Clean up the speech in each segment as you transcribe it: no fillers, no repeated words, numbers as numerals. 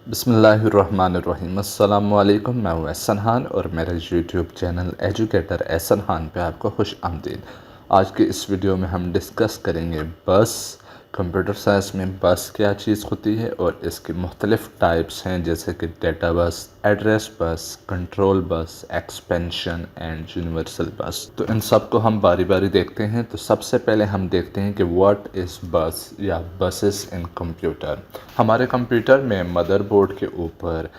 बिस्मिल्लाहिर्रहमानिर्रहीम। अस्सलामुअलैकुम। मैं हूँ एहसन खान और मेरे YouTube channel educator Ehsan Khan पे आपको खुश आमदीद। आज के इस वीडियो में हम डिस्कस करेंगे बस। कंप्यूटर साइंस में बस क्या चीज़ होती है और इसकी मुख्तलिफ़ टाइप्स हैं, जैसे कि data bus, address bus, control बस, एक्सपेंशन एंड यूनिवर्सल बस। तो इन सब को हम बारी बारी देखते हैं। तो सबसे पहले हम देखते हैं कि व्हाट इज़ बस या बसेस इन कंप्यूटर। हमारे कंप्यूटर में मदरबोर्ड के ऊपर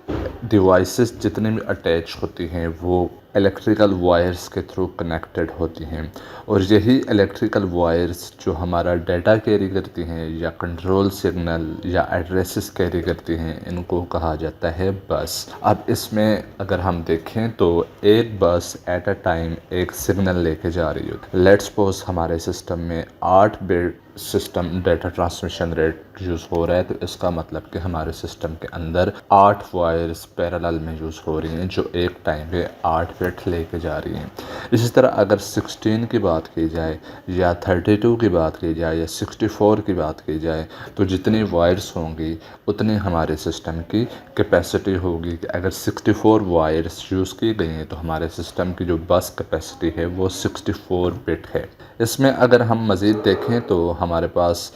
डिवाइसेस जितने भी अटैच होती हैं वो इलेक्ट्रिकल वायर्स के थ्रू कनेक्टेड होती हैं, और यही इलेक्ट्रिकल वायर्स जो हमारा डाटा कैरी करती हैं या कंट्रोल सिग्नल या एड्रेसेस कैरी करती हैं, इनको कहा जाता है बस। अब इसमें अगर हम देखें तो एक बस एट अ टाइम एक सिग्नल लेके जा रही होती है। लेट्स सपोज हमारे सिस्टम में 8 bit system data transmission rate use हो रहा है, तो इसका मतलब कि हमारे सिस्टम के अंदर 8 वायर्स पैरेलल में यूज़ हो रही हैं जो एक टाइम पे 8 बिट लेके जा रही हैं। इसी तरह अगर 16 की बात की जाए या 32 की बात की जाए या 64 की बात की जाए, तो जितनी वायर्स होंगी उतनी हमारे सिस्टम की कैपेसिटी होगी। कि अगर 64 वायर्स यूज़ की गई हैं तो हमारे सिस्टम की जो बस कैपेसिटी है वो 64 बिट है। इसमें अगर हम मज़ीद देखें तो हमारे पास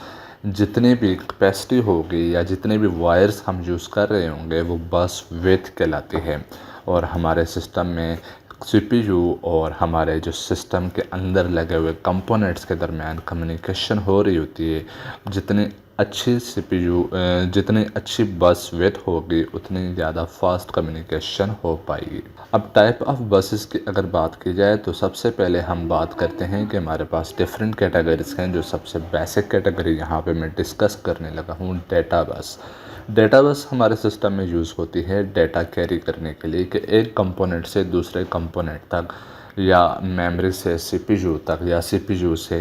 जितनी भी कैपेसिटी होगी या जितने भी वायर्स हम यूज़ कर रहे होंगे वो बस विड्थ कहलाती है। और हमारे सिस्टम में सीपीयू और हमारे जो सिस्टम के अंदर लगे हुए कंपोनेंट्स के दरमियान कम्युनिकेशन हो रही होती है। जितनी अच्छी सीपीयू जितनी अच्छी बस विड्थ होगी उतनी ज़्यादा फास्ट कम्युनिकेशन हो पाएगी। अब टाइप ऑफ बसेस की अगर बात की जाए तो सबसे पहले हम बात करते हैं कि हमारे पास डिफरेंट कैटेगरीज हैं। जो सबसे बेसिक कैटेगरी यहाँ पे मैं डिस्कस करने लगा हूँ, डेटा बस। डेटा बस हमारे सिस्टम में यूज़ होती है डेटा कैरी करने के लिए, कि एक कंपोनेंट से दूसरे कंपोनेंट तक या मेमोरी से सीपीयू तक या सीपीयू से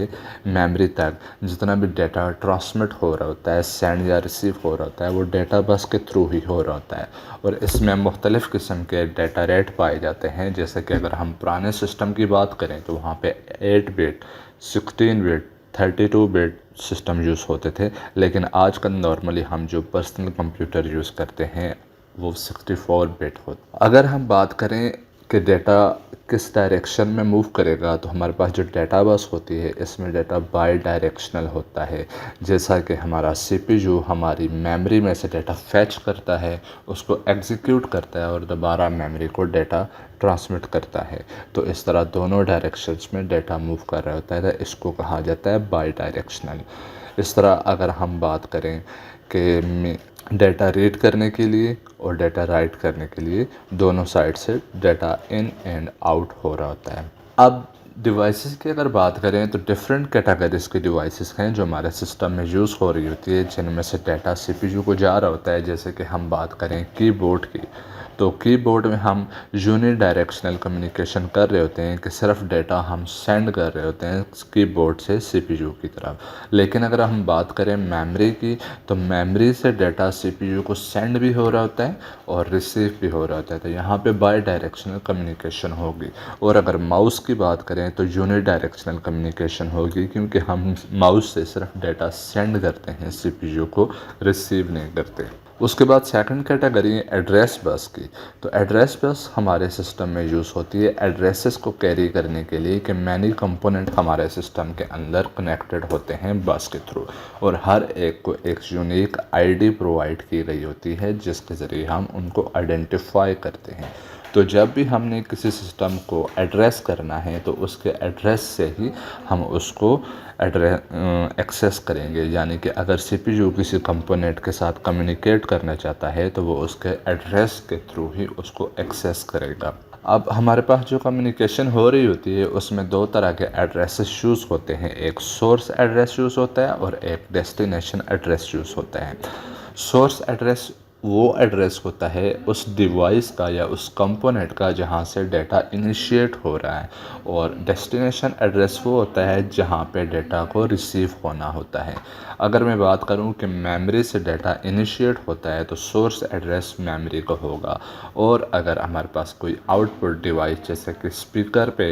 मेमोरी तक जितना भी डेटा ट्रांसमिट हो रहा होता है, सेंड या रिसीव हो रहा होता है, वो डेटा बस के थ्रू ही हो रहा होता है। और इसमें मुख्तलिफ़ किस्म के डेटा रेट पाए जाते हैं। जैसे कि अगर हम पुराने सिस्टम की बात करें तो वहाँ पे 8 bit, 16 bit, 32 bit system use होते थे, लेकिन आजकल नॉर्मली हम जो पर्सनल कंप्यूटर यूज़ करते हैं वो 64 बिट होता। अगर हम बात करें कि डेटा किस डायरेक्शन में मूव करेगा, तो हमारे पास जो डेटा बस होती है इसमें डेटा बाई डायरेक्शनल होता है। जैसा कि हमारा सीपीयू हमारी मेमोरी में से डेटा फैच करता है, उसको एग्जीक्यूट करता है और दोबारा मेमोरी को डेटा ट्रांसमिट करता है। तो इस तरह दोनों डायरेक्शंस में डेटा मूव कर रहा होता है, तो इसको कहा जाता है बाई डायरेक्शनल। इस तरह अगर हम बात करें कि डेटा रीड करने के लिए और डेटा राइट करने के लिए दोनों साइड से डेटा इन एंड आउट हो रहा होता है। अब डिवाइसेस की अगर बात करें तो डिफरेंट कैटेगरीज के डिवाइसेस हैं जो हमारे सिस्टम में यूज़ हो रही होती है, जिनमें से डेटा सीपीयू को जा रहा होता है। जैसे कि हम बात करें कीबोर्ड की, तो कीबोर्ड में हम यूनि डायरेक्शनल कम्युनिकेशन कर रहे होते हैं कि सिर्फ डेटा हम सेंड कर रहे होते हैं कीबोर्ड से सीपीयू की तरफ। लेकिन अगर हम बात करें मेमोरी की, तो मेमोरी से डेटा सीपीयू को सेंड भी हो रहा होता है और रिसीव भी हो रहा होता है। तो यहाँ पे बाई डायरेक्शनल कम्युनिकेशन होगी। और अगर माउस की बात करें तो यूनि डायरेक्शनल कम्युनिकेशन होगी, क्योंकि हम माउस से सिर्फ डेटा सेंड करते हैं, सीपीयू को रिसीव नहीं करते। उसके बाद सेकंड कैटेगरी है एड्रेस बस की। तो एड्रेस बस हमारे सिस्टम में यूज़ होती है एड्रेसेस को कैरी करने के लिए, कि मैनी कंपोनेंट हमारे सिस्टम के अंदर कनेक्टेड होते हैं बस के थ्रू, और हर एक को एक यूनिक आईडी प्रोवाइड की गई होती है जिसके ज़रिए हम उनको आइडेंटिफाई करते हैं। तो जब भी हमने किसी सिस्टम को एड्रेस करना है तो उसके एड्रेस से ही हम उसको एक्सेस करेंगे। यानी कि अगर सीपीयू किसी कंपोनेंट के साथ कम्युनिकेट करना चाहता है तो वो उसके एड्रेस के थ्रू ही उसको एक्सेस करेगा। अब हमारे पास जो कम्युनिकेशन हो रही होती है उसमें दो तरह के एड्रेसेस यूज़ होते हैं, एक सोर्स एड्रेस यूज़ होता है और एक डेस्टिनेशन एड्रेस यूज़ होता है। सोर्स एड्रेस वो एड्रेस होता है उस डिवाइस का या उस कंपोनेंट का जहाँ से डेटा इनिशिएट हो रहा है, और डेस्टिनेशन एड्रेस वो होता है जहाँ पे डेटा को रिसीव होना होता है। अगर मैं बात करूं कि मेमोरी से डाटा इनिशिएट होता है तो सोर्स एड्रेस मेमोरी का होगा, और अगर हमारे पास कोई आउटपुट डिवाइस जैसे कि स्पीकर पे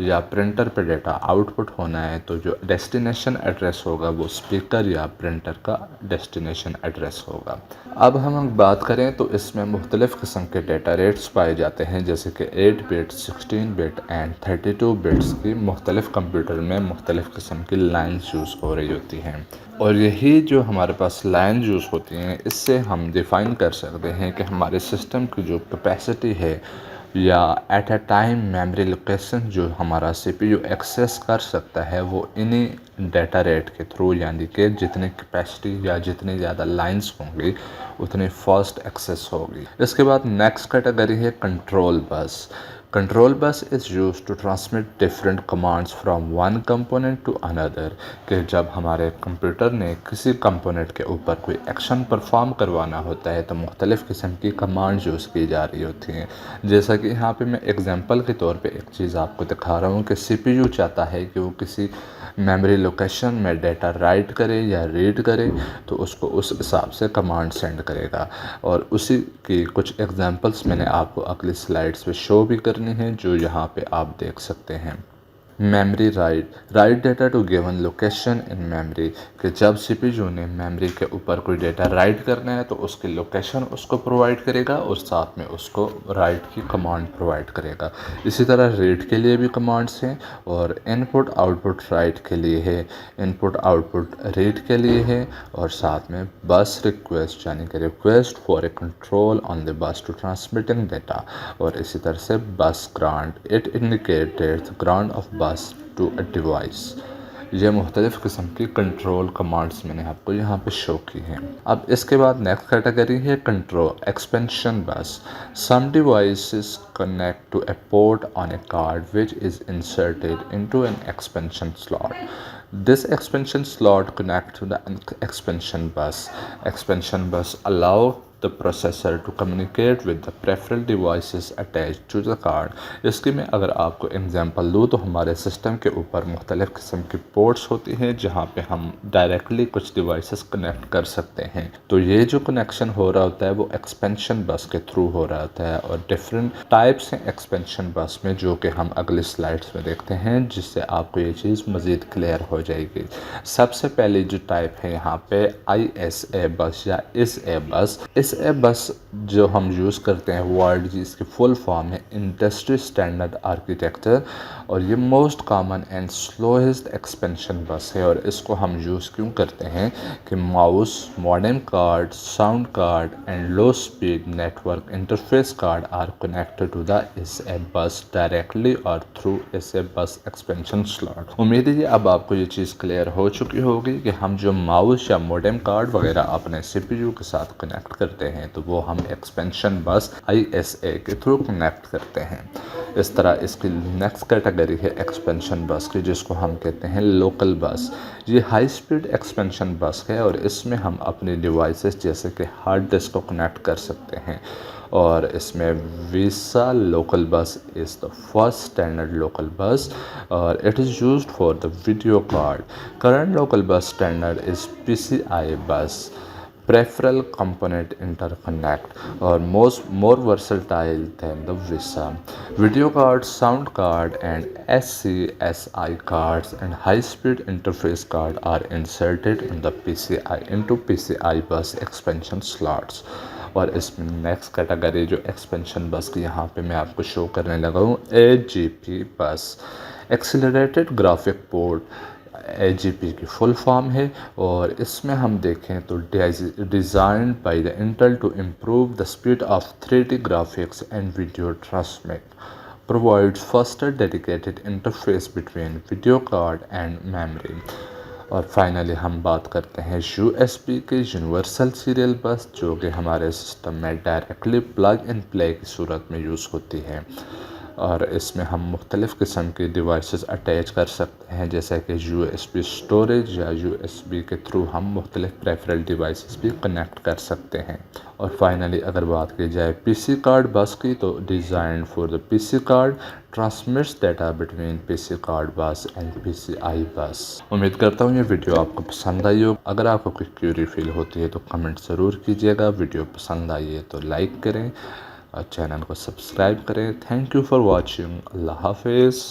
या प्रिंटर पे डाटा आउटपुट होना है तो जो डेस्टिनेशन एड्रेस होगा वो स्पीकर या प्रिंटर का डेस्टिनेशन एड्रेस होगा। अब हम बात करें तो इसमें मुख्तलिफ़ किस्म के डेटा रेट्स पाए जाते हैं, जैसे कि 8 बिट, 16 बिट एंड 32 बिट्स की मुख्तलिफ़ कंप्यूटर में मुख्तलिफ़ किस्म की लाइन्स यूज़ हो रही होती हैं। और यही जो हमारे पास लाइन यूज़ होती हैं इससे हम डिफ़ाइन कर सकते हैं कि हमारे सिस्टम की जो कैपेसिटी है या at a time memory location जो हमारा सीपीयू एक्सेस कर सकता है वो इन्हीं डाटा रेट के थ्रू, यानी कि जितनी कैपेसिटी या जितनी ज़्यादा लाइंस होंगी उतनी फास्ट एक्सेस होगी। इसके बाद नेक्स्ट कैटेगरी है control bus. Control bus is use to transmit different commands from one component to another, कि जब हमारे कंप्यूटर ने किसी कंपोनेंट के ऊपर कोई एक्शन परफॉर्म करवाना होता है तो मुख्तलिफ़ किस्म की कमांड्स यूज़ की जा रही होती हैं। जैसा कि यहाँ पे मैं एग्जांपल के तौर पे एक चीज़ आपको दिखा रहा हूँ कि सीपीयू चाहता है कि वो किसी मेमोरी लोकेशन में डाटा राइट करे या रीड करे तो उसको उस हिसाब से कमांड सेंड करेगा, और उसी की कुछ एग्जांपल्स मैंने आपको अगली स्लाइड्स पे शो भी करनी है जो यहाँ पे आप देख सकते हैं। Memory write data to given location in memory, कि जब सीपीयू ने मेमोरी के ऊपर कोई डाटा राइट करना है तो उसकी लोकेशन उसको प्रोवाइड करेगा और साथ में उसको राइट की कमांड प्रोवाइड करेगा। इसी तरह रीड के लिए भी कमांड्स हैं, और इनपुट आउटपुट राइट के लिए है, इनपुट आउटपुट रीड के लिए है, और साथ में बस रिक्वेस्ट यानी कि request for a control on the bus to transmitting data, और इसी तरह से bus grant it indicated the grant of bus to a device. ये मुख्तलिफ़ किस्म की कंट्रोल कमांड्स मैंने आपको यहाँ पे शो की हैं। अब इसके बाद नेक्स्ट कैटेगरी है control expansion bus. Some devices connect to a port on a card which is inserted into an expansion slot. This expansion slot connects to the expansion bus. Expansion bus allow the processor to communicate with the peripheral devices attached to the card. इसकी मैं अगर आपको example दूँ तो हमारे system के ऊपर मुख्तलिफ़ किस्म की पोर्ट्स होती हैं जहाँ पे हम डायरेक्टली कुछ डिवाइसेस कनेक्ट कर सकते हैं। तो ये जो कनेक्शन हो रहा होता है वो एक्सपेंशन बस के थ्रू हो रहा होता है, और डिफरेंट टाइप्स हैं एक्सपेंशन बस में जो कि हम अगली स्लाइड्स में देखते हैं, जिससे आपको ये चीज़ मज़ीद क्लियर हो जाएगी। सबसे पहली जो टाइप है यहाँ पे ISA बस या ISA बस। ISA बस जो हम यूज़ करते हैं वर्ड जिसकी फुल फॉर्म है इंडस्ट्री स्टैंडर्ड आर्किटेक्चर, और ये most common and slowest expansion बस है। और इसको हम यूज़ क्यों करते हैं कि mouse, modem card, sound card and low speed network interface card are connected to the ISA bus directly और through ISA bus expansion slot. उम्मीद है अब आपको ये चीज़ क्लियर हो चुकी होगी कि हम जो माउस या मॉडेम कार्ड वगैरह अपने CPU के साथ कनेक्ट करते हैं तो वो हम एक्सपेंशन बस ISA के थ्रू कनेक्ट करते हैं। इस तरह इसकी नेक्स्ट कैटेगरी है एक्सपेंशन बस की, जिसको हम कहते हैं लोकल बस। ये हाई स्पीड एक्सपेंशन बस है और इसमें हम अपने डिवाइसेस जैसे कि हार्ड डिस्क को कनेक्ट कर सकते हैं, और इसमें VESA local bus is the first standard local bus और it is used for the video card. Current local bus standard is PCI bus, peripheral component interconnect, or more versatile than the VISA. Video cards, sound card, and SCSI cards and high-speed interface card are inserted in the PCI bus expansion slots. और इसमें next category जो expansion बस की यहाँ पे मैं आपको show करने लगा हूँ AGP bus, accelerated graphic port. AGP की फुल फॉर्म है, और इसमें हम देखें तो designed by the Intel to improve the speed of 3D graphics and video transmit, provides faster dedicated interface between video card and memory। और finally हम बात करते हैं USB के यूनिवर्सल सीरियल बस, जो कि हमारे सिस्टम में डायरेक्टली प्लग एंड प्ले की सूरत में यूज़ होती है। और इसमें हम मुख्तलिफ़ किस्म के डिवाइसेस अटैच कर सकते हैं, जैसे कि USB स्टोरेज या USB के थ्रू हम मुख्तलिफ़ पेरिफेरल डिवाइसेस भी कनेक्ट कर सकते हैं। और फाइनली अगर बात की जाए PC कार्ड बस की, तो design for the PC card transmits data between PC card बस एंड PCI बस। उम्मीद करता हूँ ये वीडियो आपको पसंद आई हो। अगर आपको कोई क्यूरी फील होती है तो कमेंट ज़रूर कीजिएगा। वीडियो पसंद आई है तो लाइक करें और चैनल को सब्सक्राइब करें। Thank you for watching. अल्लाह हाफिज़।